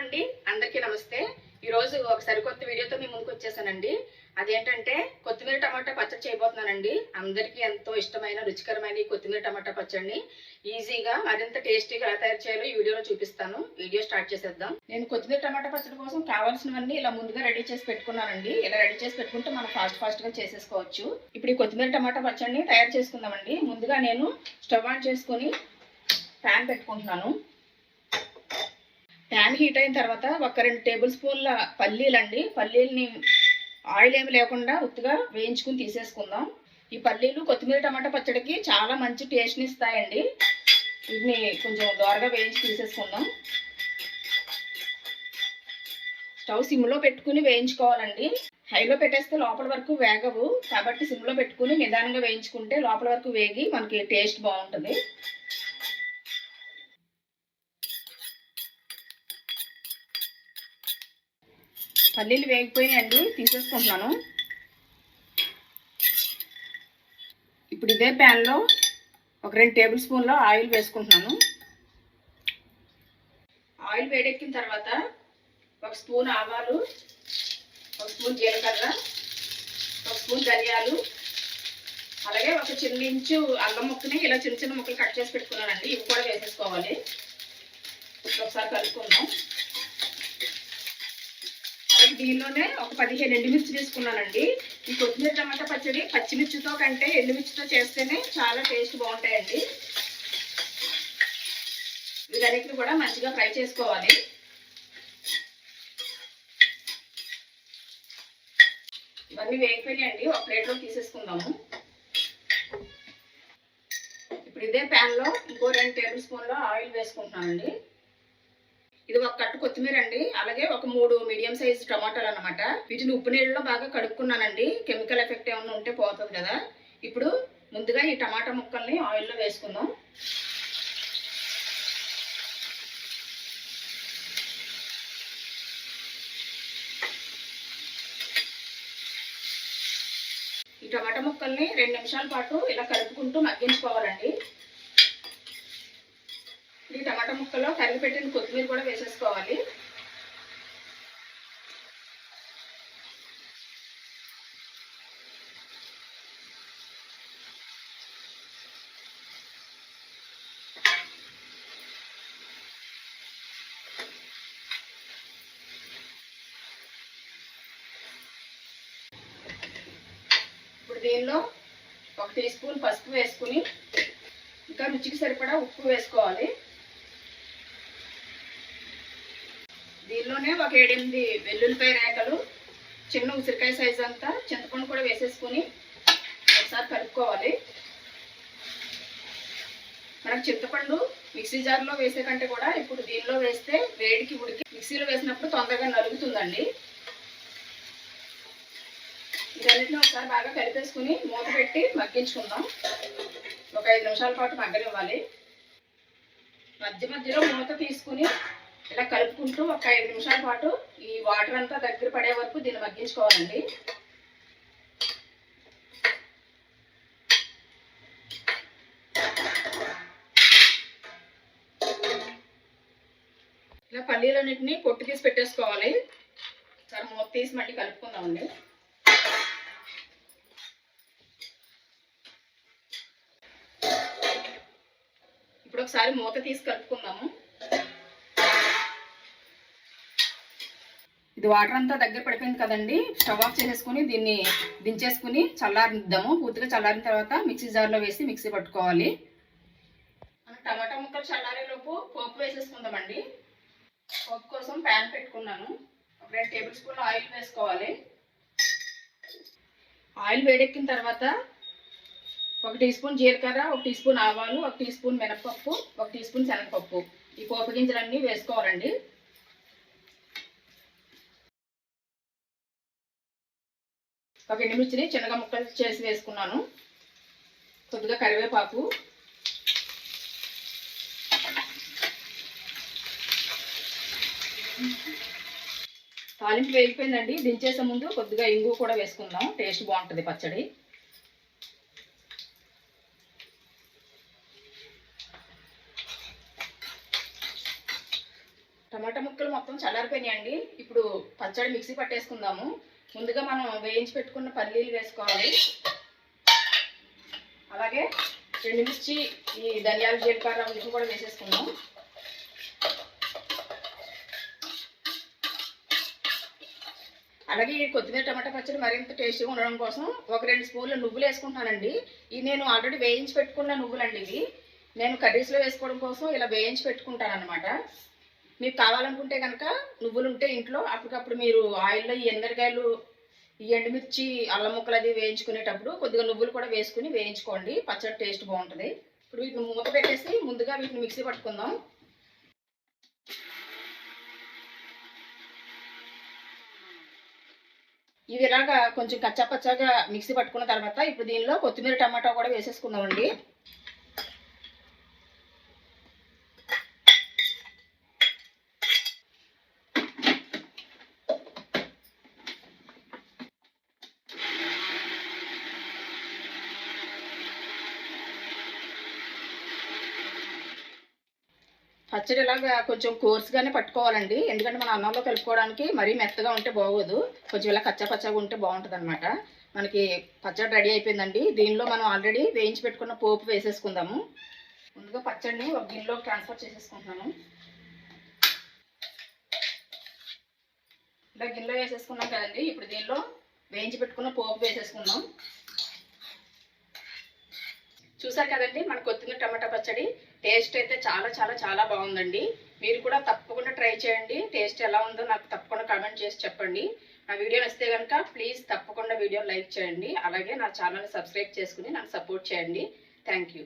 అండి, అందరికీ నమస్తే. ఈరోజు ఒక సరికొత్త వీడియోతో మీ ముందుకు వచ్చేసానండి. అదేంటంటే కొత్తిమీర టమాటా పచ్చడి చేయబోతున్నానండి. అందరికీ ఎంతో ఇష్టమైన రుచికరమైన ఈ కొత్తిమీర టమాటా పచ్చడిని ఈజీగా మరింత టేస్టీగా ఎలా తయారు చేయాలో ఈ వీడియోలో చూపిస్తాను. వీడియో స్టార్ట్ చేసేద్దాం. నేను కొత్తిమీర టమాటా పచ్చడి కోసం కావాల్సినవన్నీ ఇలా ముందుగా రెడీ చేసి పెట్టుకున్నానండి. ఇలా రెడీ చేసి పెట్టుకుంటే మనం ఫాస్ట్గా చేసేసుకోవచ్చు. ఇప్పుడు ఈ కొత్తిమీర టమాటా పచ్చడిని తయారు చేసుకుందామండి. ముందుగా నేను స్టవ్ ఆన్ చేసుకొని ప్యాన్ పెట్టుకుంటున్నాను. ప్యాన్ హీట్ అయిన తర్వాత ఒక 2 టేబుల్ స్పూన్ల పల్లీలండి. పల్లీలని ఆయిల్ ఏమి లేకుండా ఉత్తుగా వేయించుకుని తీసేసుకుందాం. ఈ పల్లీలు కొత్తిమీర టమాటా పచ్చడికి చాలా మంచి టేస్ట్ని ఇస్తాయండి. వీటిని కొంచెం దోరగా వేయించి తీసేసుకుందాం. స్టవ్ సిమ్లో పెట్టుకుని వేయించుకోవాలండి. హైలో పెట్టేస్తే లోపల వరకు వేగవు, కాబట్టి సిమ్లో పెట్టుకుని నిదానంగా వేయించుకుంటే లోపల వరకు వేగి మనకి టేస్ట్ బాగుంటుంది. పల్లీలు వేగిపోయినాయండి, తీసేసుకుంటున్నాను. ఇప్పుడు ఇదే ప్యాన్లో ఒక 2 టేబుల్ స్పూన్ల ఆయిల్ వేసుకుంటున్నాను. ఆయిల్ వేడెక్కిన తర్వాత 1 స్పూన్ ఆవాలు, 1 స్పూన్ జీలకర్ర, 1 స్పూన్ ధనియాలు, అలాగే ఒక చిన్న ఇంచు అల్లం ముక్కని ఇలా చిన్న చిన్న ముక్కలు కట్ చేసి పెట్టుకున్నానండి. ఇవి కూడా వేసేసుకోవాలి. ఒకసారి కలుపుకుందాం. దీనిలోనే ఒక 15 ఎండుమిర్చి తీసుకున్నానండి. ఈ కొత్తిమీర టమాటా పచ్చడి పచ్చిమిర్చితో కంటే ఎండుమిర్చితో చేస్తేనే చాలా టేస్ట్ బాగుంటాయండి. వీటన్నిటిని కూడా మంచిగా ఫ్రై చేసుకోవాలి. ఇవన్నీ వేగిపోయినాయండి, ఒక ప్లేట్లో తీసేసుకుందాము. ఇప్పుడు ఇదే ప్యాన్లో ఇంకో 2 టేబుల్ స్పూన్ల ఆయిల్ వేసుకుంటున్నానండి. ఇది ఒక కట్టు కొత్తిమీర అండి, అలాగే ఒక 3 మీడియం సైజ్ టమాటాలు అన్నమాట. వీటిని ఉప్పు నీళ్ళలో బాగా కడుక్కున్నానండి. కెమికల్ ఎఫెక్ట్ ఏమైనా ఉంటే పోతుంది కదా. ఇప్పుడు ముందుగా ఈ టమాటా ముక్కల్ని ఆయిల్లో వేసుకుందాం. ఈ టమాటా ముక్కల్ని 2 నిమిషాల పాటు ఇలా కలుపుకుంటూ మగ్గించుకోవాలండి. ఈ టమాటా ముక్కలో కరిగి పెట్టిన కొత్తిమీర కూడా వేసేసుకోవాలి. ఇప్పుడు దీనిలో 1 టీ స్పూన్ పసుపు వేసుకుని ఇంకా రుచికి సరిపడా ఉప్పు వేసుకోవాలి. దీనిలోనే ఒక 7-8 వెల్లుల్లిపాయ రేఖలు, చిన్న ఉసిరికాయ సైజు అంతా చింతపండు కూడా వేసేసుకుని ఒకసారి కలుపుకోవాలి. మనకు చింతపండు మిక్సీ జార్లో వేసే కంటే కూడా ఇప్పుడు దీనిలో వేస్తే వేడికి ఉడికి మిక్సీలో వేసినప్పుడు తొందరగా నలుగుతుందండి. ఇదన్నిటిని ఒకసారి బాగా కలిపేసుకుని మూత పెట్టి మగ్గించుకుందాం. ఒక 5 నిమిషాల పాటు మగ్గనివ్వాలి. మధ్య మధ్యలో మూత తీసుకుని ఇలా కలుపుకుంటూ ఒక 5 నిమిషాల పాటు ఈ వాటర్ అంతా దగ్గర పడే వరకు దీన్ని మగ్గించుకోవాలండి. ఇలా పల్లీలన్నింటినీ పొట్టు తీసి పెట్టేసుకోవాలి. సరే మూత తీసి మళ్ళీ కలుపుకుందామండి. ఇప్పుడు ఒకసారి మూత తీసి కలుపుకుందాము. ఇది వాటర్ అంతా దగ్గర పడిపోయింది కదండి. స్టవ్ ఆఫ్ చేసేసుకుని దీన్ని దించేసుకుని చల్లారిద్దాము. పూర్తిగా చల్లారిన తర్వాత మిక్సీ జార్లో వేసి మిక్సీ పట్టుకోవాలి. మనం టమాటా ముక్కలు చల్లారేలోపు పోపు వేసేసుకుందామండి. పోపు కోసం ప్యాన్ పెట్టుకున్నాను. ఒక 2 టేబుల్ స్పూన్ల ఆయిల్ వేసుకోవాలి. ఆయిల్ వేడెక్కిన తర్వాత 1 టీ స్పూన్ జీలకర్ర, 1 టీ స్పూన్ ఆవాలు, 1 టీ స్పూన్ మినపప్పు, 1 టీ స్పూన్ శనగపప్పు, ఈ పోపు గింజలన్నీ వేసుకోవాలండి. ఒక ఎండుమిర్చిని చిన్నగా ముక్కలు చేసి వేసుకున్నాను. కొద్దిగా కరివేపాకు, తాలింపు వేగిపోయిందండి. దించేసే ముందు కొద్దిగా ఇంగు కూడా వేసుకుందాం, టేస్ట్ బాగుంటుంది పచ్చడి. టమాటా ముక్కలు మొత్తం చల్లారిపోయినాయండి. ఇప్పుడు పచ్చడి మిక్సీ పట్టేసుకుందాము. ముందుగా మనం వేయించి పెట్టుకున్న పల్లీలు వేసుకోవాలి. అలాగే ఎండుమిర్చి, ఈ ధనియాల జీలకర్ర వీటిని కూడా వేసేసుకుందాం. అలాగే ఈ కొత్తిమీర టమాటా పచ్చడి మరింత టేస్టీగా ఉండడం కోసం ఒక 2 స్పూన్ల నువ్వులు వేసుకుంటానండి. ఇవి నేను ఆల్రెడీ వేయించి పెట్టుకున్న నువ్వులండి. ఇవి నేను కర్రీస్లో వేసుకోవడం కోసం ఇలా వేయించి పెట్టుకుంటాను అనమాట. మీకు కావాలనుకుంటే కనుక నువ్వులు ఉంటే ఇంట్లో అప్పటికప్పుడు మీరు ఆయిల్లో ఈ ఎనిమిరకాయలు, ఈ ఎండుమిర్చి, అల్లం ముక్కలు అది వేయించుకునేటప్పుడు కొద్దిగా నువ్వులు కూడా వేసుకుని వేయించుకోండి. పచ్చడి టేస్ట్ బాగుంటుంది. ఇప్పుడు వీటిని మూత పెట్టేసి ముందుగా వీటిని మిక్సీ పట్టుకుందాం. ఇవి ఇలాగా కొంచెం కచ్చా పచ్చాగా మిక్సీ పట్టుకున్న తర్వాత ఇప్పుడు దీనిలో కొత్తిమీర టమాటా కూడా వేసేసుకుందామండి. పచ్చడి ఇలాగా కొంచెం కోర్సుగానే పట్టుకోవాలండి. ఎందుకంటే మన అన్నంలో కలుపుకోవడానికి మరీ మెత్తగా ఉంటే బాగోదు. కొంచెం ఇలా కచ్చా పచ్చగా ఉంటే బాగుంటుంది అనమాట. మనకి పచ్చడి రెడీ అయిపోయిందండి. దీనిలో మనం ఆల్రెడీ వేయించి పెట్టుకున్న పోపు వేసేసుకుందాము. ముందుగా పచ్చడిని ఒక గిన్నెలోకి ట్రాన్స్ఫర్ చేసేసుకుంటున్నాను. ఇలా గిన్నెలో వేసేసుకున్నాం కదండి. ఇప్పుడు దీనిలో వేయించి పెట్టుకున్న పోపు వేసేసుకుందాం. చూసారు కదండి మన కొత్తిమీర టమాటా పచ్చడి. టేస్ట్ అయితే చాలా చాలా చాలా బాగుందండి. మీరు కూడా తప్పకుండా ట్రై చేయండి. టేస్ట్ ఎలా ఉందో నాకు తప్పకుండా కామెంట్ చేసి చెప్పండి. నా వీడియో నచ్చితే కనుక ప్లీజ్ తప్పకుండా వీడియో లైక్ చేయండి. అలాగే నా ఛానల్ని సబ్స్క్రైబ్ చేసుకుని నాకు సపోర్ట్ చేయండి. Thank you.